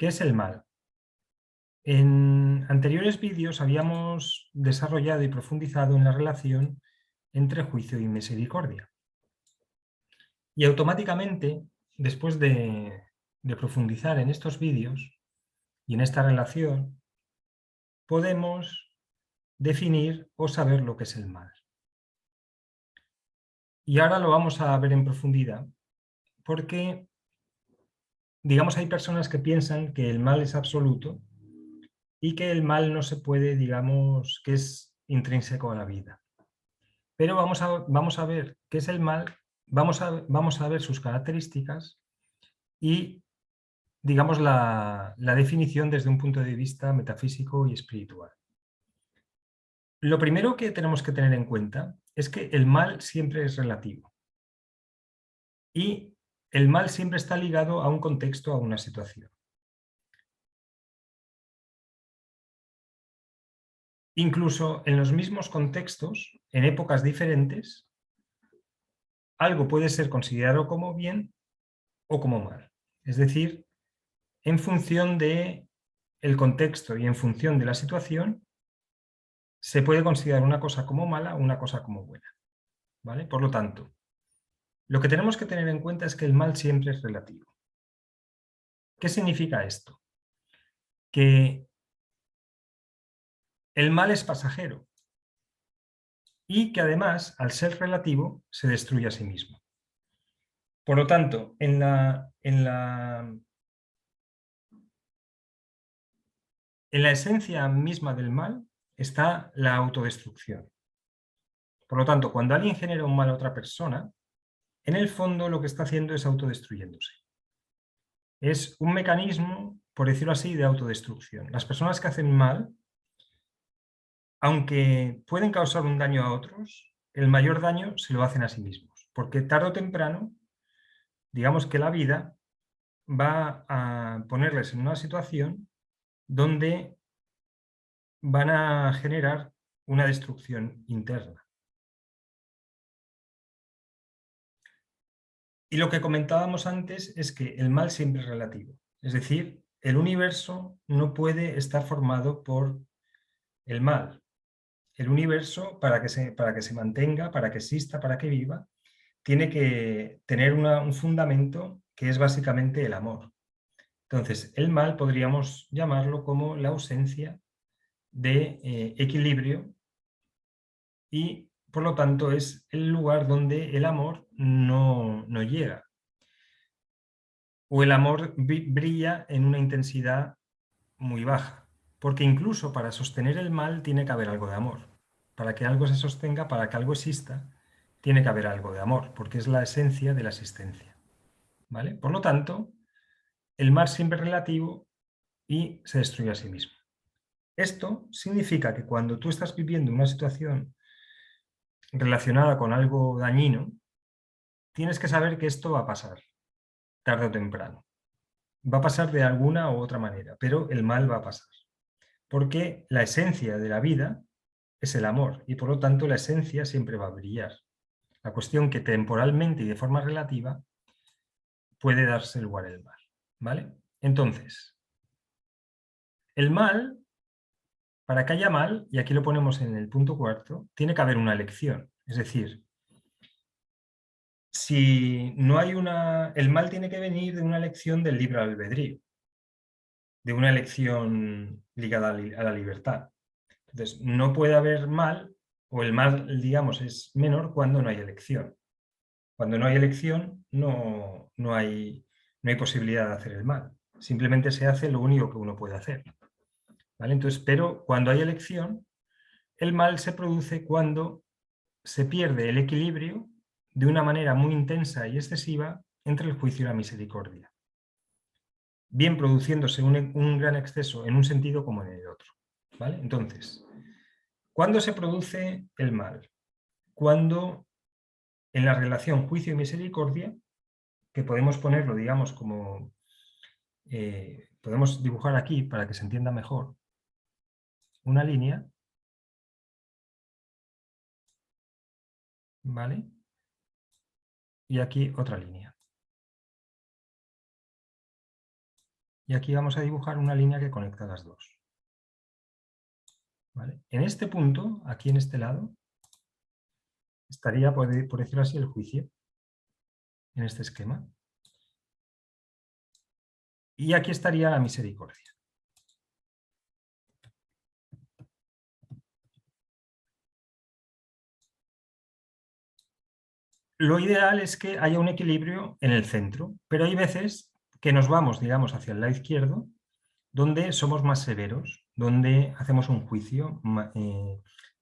¿Qué es el mal? En anteriores vídeos habíamos desarrollado y profundizado en la relación entre juicio y misericordia. Y automáticamente, después de profundizar en estos vídeos y en esta relación, podemos definir o saber lo que es el mal. Y ahora lo vamos a ver en profundidad, porque, digamos, hay personas que piensan que el mal es absoluto y que el mal no se puede, digamos, que es intrínseco a la vida. Pero vamos a ver qué es el mal, vamos a ver sus características y, digamos, la definición desde un punto de vista metafísico y espiritual. Lo primero que tenemos que tener en cuenta es que el mal siempre es relativo y el mal siempre está ligado a un contexto, a una situación. Incluso en los mismos contextos, en épocas diferentes, algo puede ser considerado como bien o como mal. Es decir, en función del contexto y en función de la situación, se puede considerar una cosa como mala o una cosa como buena. ¿Vale? Por lo tanto, lo que tenemos que tener en cuenta es que el mal siempre es relativo. ¿Qué significa esto? Que el mal es pasajero y que además, al ser relativo, se destruye a sí mismo. Por lo tanto, en la esencia misma del mal está la autodestrucción. Por lo tanto, cuando alguien genera un mal a otra persona, en el fondo lo que está haciendo es autodestruyéndose. Es un mecanismo, por decirlo así, de autodestrucción. Las personas que hacen mal, aunque pueden causar un daño a otros, el mayor daño se lo hacen a sí mismos. Porque tarde o temprano, digamos que la vida va a ponerles en una situación donde van a generar una destrucción interna. Y lo que comentábamos antes es que el mal siempre es relativo. Es decir, el universo no puede estar formado por el mal. El universo, para que se mantenga, para que exista, para que viva, tiene que tener un fundamento que es básicamente el amor. Entonces, el mal podríamos llamarlo como la ausencia de equilibrio y, por lo tanto, es el lugar donde el amor no llega. O el amor brilla en una intensidad muy baja, porque incluso para sostener el mal tiene que haber algo de amor. Para que algo se sostenga, para que algo exista, tiene que haber algo de amor, porque es la esencia de la existencia. ¿Vale? Por lo tanto, el mal siempre es relativo y se destruye a sí mismo. Esto significa que cuando tú estás viviendo una situación relacionada con algo dañino, tienes que saber que esto va a pasar, tarde o temprano. Va a pasar de alguna u otra manera, pero el mal va a pasar. Porque la esencia de la vida es el amor y por lo tanto la esencia siempre va a brillar. La cuestión que temporalmente y de forma relativa puede darse lugar al mal. ¿Vale? Entonces, el mal, para que haya mal, y aquí lo ponemos en el punto cuarto, tiene que haber una elección. Es decir, si no hay el mal tiene que venir de una elección del libre albedrío, de una elección ligada a la libertad. Entonces, no puede haber mal, o el mal, digamos, es menor cuando no hay elección. Cuando no hay elección, no hay posibilidad de hacer el mal. Simplemente se hace lo único que uno puede hacer. ¿Vale? Entonces, pero cuando hay elección, el mal se produce cuando se pierde el equilibrio de una manera muy intensa y excesiva entre el juicio y la misericordia. Bien produciéndose un gran exceso en un sentido como en el otro. ¿Vale? Entonces, ¿cuándo se produce el mal? Cuando en la relación juicio y misericordia, que podemos ponerlo, digamos, como podemos dibujar aquí para que se entienda mejor una línea, ¿vale? Y aquí otra línea. y aquí vamos a dibujar una línea que conecta las dos. ¿Vale? En este punto, aquí en este lado, estaría, por decirlo así, el juicio, en este esquema. Y aquí estaría la misericordia. Lo ideal es que haya un equilibrio en el centro, pero hay veces que nos vamos, digamos, hacia el lado izquierdo, donde somos más severos, donde hacemos un juicio,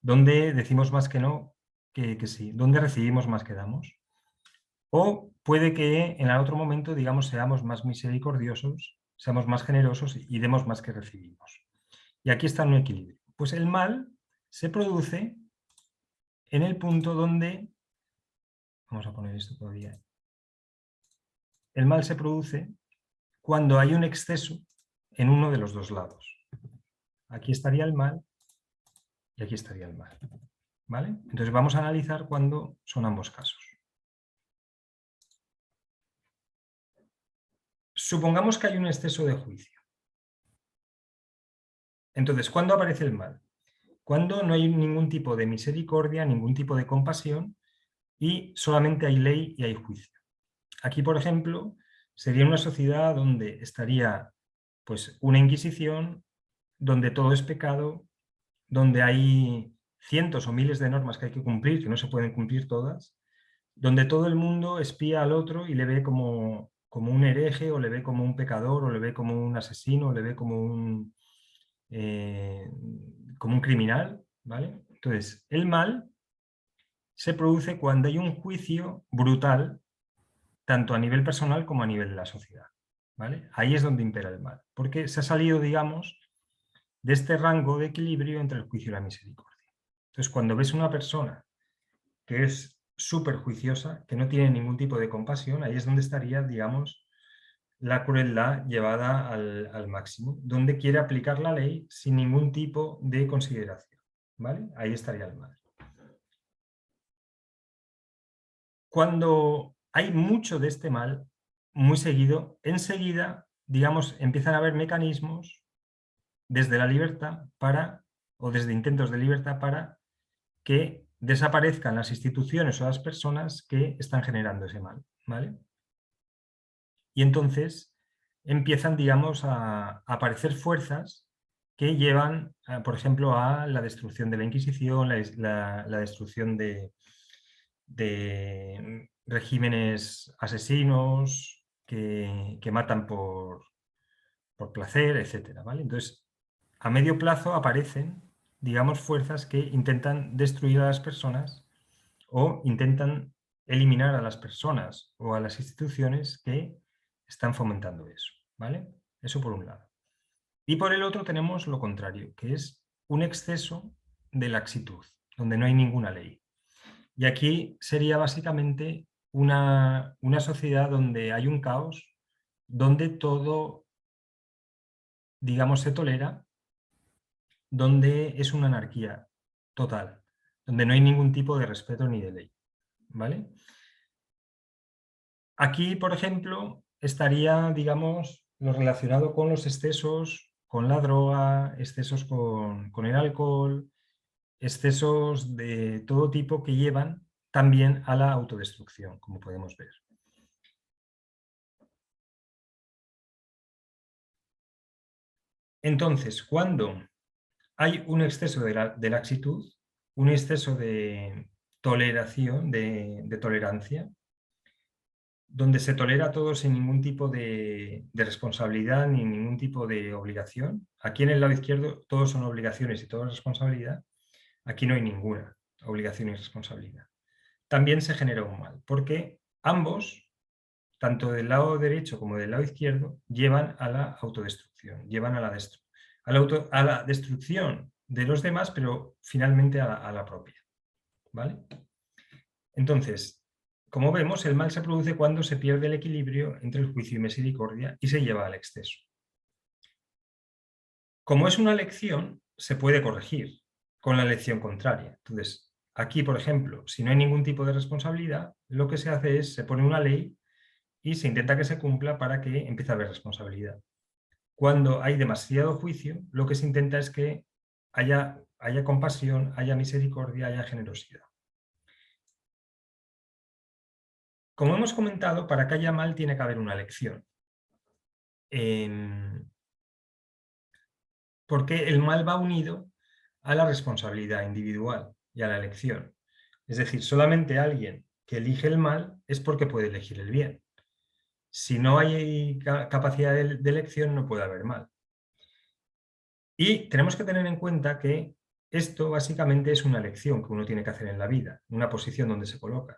donde decimos más que no que sí, donde recibimos más que damos. O puede que en el otro momento, digamos, seamos más misericordiosos, seamos más generosos y demos más que recibimos. Y aquí está un equilibrio. Pues el mal se produce en el punto donde, vamos a poner esto todavía, el mal se produce cuando hay un exceso en uno de los dos lados. Aquí estaría el mal y aquí estaría el mal. ¿Vale? Entonces vamos a analizar cuándo son ambos casos. Supongamos que hay un exceso de juicio. Entonces, ¿cuándo aparece el mal? Cuando no hay ningún tipo de misericordia, ningún tipo de compasión y solamente hay ley y hay juicio. Aquí, por ejemplo, sería una sociedad donde estaría pues, una inquisición, donde todo es pecado, donde hay cientos o miles de normas que hay que cumplir, que no se pueden cumplir todas, donde todo el mundo espía al otro y le ve como un hereje, o le ve como un pecador, o le ve como un asesino, o le ve como un criminal, ¿vale? Entonces, el mal se produce cuando hay un juicio brutal, tanto a nivel personal como a nivel de la sociedad, ¿vale? Ahí es donde impera el mal, porque se ha salido, digamos, de este rango de equilibrio entre el juicio y la misericordia. Entonces, cuando ves una persona que es súper juiciosa, que no tiene ningún tipo de compasión, ahí es donde estaría, digamos, la crueldad llevada al máximo, donde quiere aplicar la ley sin ningún tipo de consideración, ¿vale? Ahí estaría el mal. Cuando hay mucho de este mal, muy seguido, enseguida, digamos, empiezan a haber mecanismos desde la libertad o desde intentos de libertad para que desaparezcan las instituciones o las personas que están generando ese mal, ¿vale? Y entonces empiezan, digamos, a aparecer fuerzas que llevan, por ejemplo, a la destrucción de la Inquisición, la destrucción de regímenes asesinos que matan por placer, etc. ¿Vale? Entonces, a medio plazo aparecen, digamos, fuerzas que intentan destruir a las personas o intentan eliminar a las personas o a las instituciones que están fomentando eso, ¿vale? Eso por un lado. Y por el otro tenemos lo contrario, que es un exceso de laxitud, donde no hay ninguna ley. Y aquí sería básicamente una sociedad donde hay un caos, donde todo, digamos, se tolera, donde es una anarquía total, donde no hay ningún tipo de respeto ni de ley, ¿vale? Aquí, por ejemplo, estaría, digamos, lo relacionado con los excesos, con la droga, excesos con el alcohol, excesos de todo tipo que llevan también a la autodestrucción, como podemos ver. Entonces, cuando hay un exceso de laxitud, un exceso de toleración, de tolerancia, donde se tolera todo sin ningún tipo de responsabilidad ni ningún tipo de obligación. Aquí en el lado izquierdo todos son obligaciones y todo es responsabilidad. Aquí no hay ninguna obligación y responsabilidad. También se genera un mal, porque ambos, tanto del lado derecho como del lado izquierdo, llevan a la autodestrucción, llevan a la destrucción de los demás, pero finalmente a la propia. ¿Vale? Entonces, como vemos, el mal se produce cuando se pierde el equilibrio entre el juicio y misericordia y se lleva al exceso. Como es una lección, se puede corregir con la lección contraria. Entonces, aquí, por ejemplo, si no hay ningún tipo de responsabilidad, lo que se hace es, se pone una ley y se intenta que se cumpla para que empiece a haber responsabilidad. Cuando hay demasiado juicio, lo que se intenta es que haya compasión, haya misericordia, haya generosidad. Como hemos comentado, para que haya mal tiene que haber una elección. Porque el mal va unido a la responsabilidad individual y a la elección. Es decir, solamente alguien que elige el mal es porque puede elegir el bien. Si no hay capacidad de elección, no puede haber mal. Y tenemos que tener en cuenta que esto básicamente es una elección que uno tiene que hacer en la vida, una posición donde se coloca.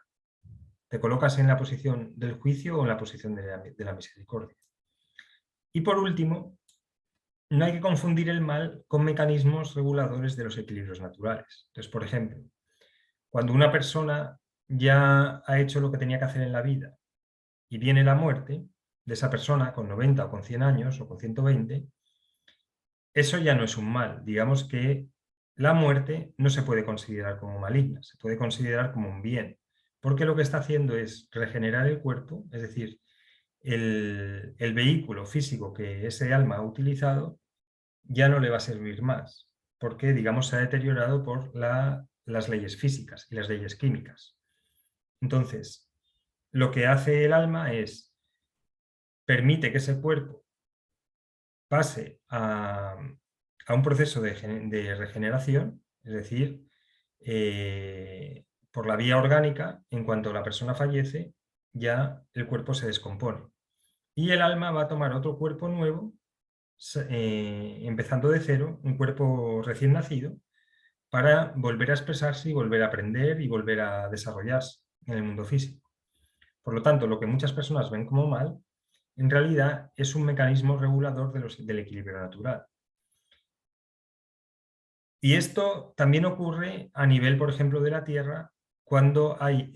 ¿Te colocas en la posición del juicio o en la posición de la misericordia? Y por último, no hay que confundir el mal con mecanismos reguladores de los equilibrios naturales. Entonces, por ejemplo, cuando una persona ya ha hecho lo que tenía que hacer en la vida y viene la muerte de esa persona con 90 o con 100 años o con 120, eso ya no es un mal. Digamos que la muerte no se puede considerar como maligna, se puede considerar como un bien, porque lo que está haciendo es regenerar el cuerpo, es decir, el vehículo físico que ese alma ha utilizado ya no le va a servir más, porque, digamos, se ha deteriorado por las leyes físicas y las leyes químicas. Entonces, lo que hace el alma es, permite que ese cuerpo pase a un proceso de regeneración, es decir, por la vía orgánica, en cuanto la persona fallece, ya el cuerpo se descompone. Y el alma va a tomar otro cuerpo nuevo, empezando de cero, un cuerpo recién nacido, para volver a expresarse y volver a aprender y volver a desarrollarse en el mundo físico. Por lo tanto, lo que muchas personas ven como mal, en realidad es un mecanismo regulador del equilibrio natural. Y esto también ocurre a nivel, por ejemplo, de la Tierra, cuando hay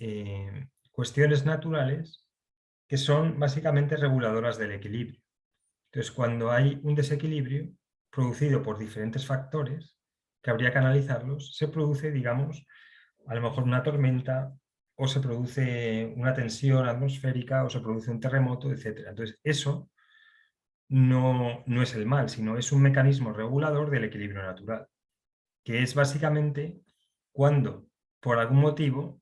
cuestiones naturales que son básicamente reguladoras del equilibrio. Entonces, cuando hay un desequilibrio producido por diferentes factores, que habría que analizarlos, se produce, digamos, a lo mejor una tormenta, o se produce una tensión atmosférica, o se produce un terremoto, etc. Entonces, eso no es el mal, sino es un mecanismo regulador del equilibrio natural, que es básicamente cuando, por algún motivo,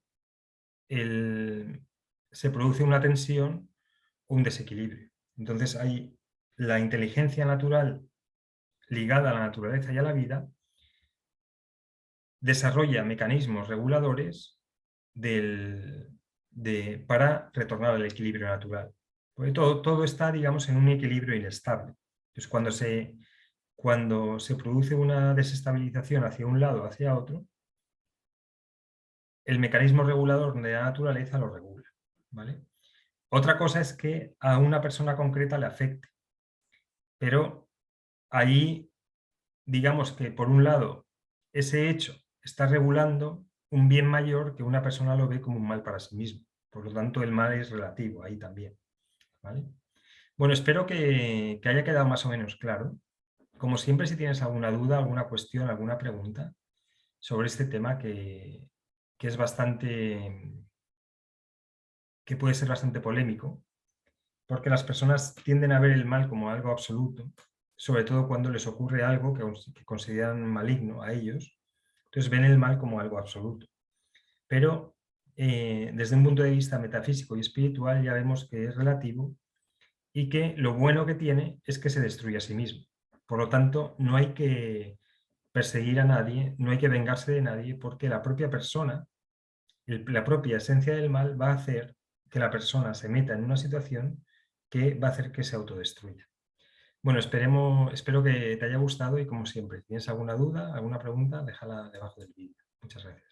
se produce una tensión o un desequilibrio. Entonces, hay la inteligencia natural ligada a la naturaleza y a la vida, desarrolla mecanismos reguladores para retornar al equilibrio natural. Porque todo está, digamos, en un equilibrio inestable. Entonces, cuando se produce una desestabilización hacia un lado o hacia otro, el mecanismo regulador de la naturaleza lo regula. ¿Vale? Otra cosa es que a una persona concreta le afecte, pero ahí, digamos que por un lado, ese hecho está regulando un bien mayor que una persona lo ve como un mal para sí mismo. Por lo tanto, el mal es relativo ahí también. ¿Vale? Bueno, espero que haya quedado más o menos claro. Como siempre, si tienes alguna duda, alguna cuestión, alguna pregunta sobre este tema que es bastante, que puede ser bastante polémico, porque las personas tienden a ver el mal como algo absoluto, sobre todo cuando les ocurre algo que consideran maligno a ellos, entonces ven el mal como algo absoluto. Pero desde un punto de vista metafísico y espiritual ya vemos que es relativo y que lo bueno que tiene es que se destruye a sí mismo. Por lo tanto, no hay que perseguir a nadie, no hay que vengarse de nadie, porque la propia persona, la propia esencia del mal va a hacer que la persona se meta en una situación que va a hacer que se autodestruya. Bueno, espero que te haya gustado y como siempre, si tienes alguna duda, alguna pregunta, déjala debajo del vídeo. Muchas gracias.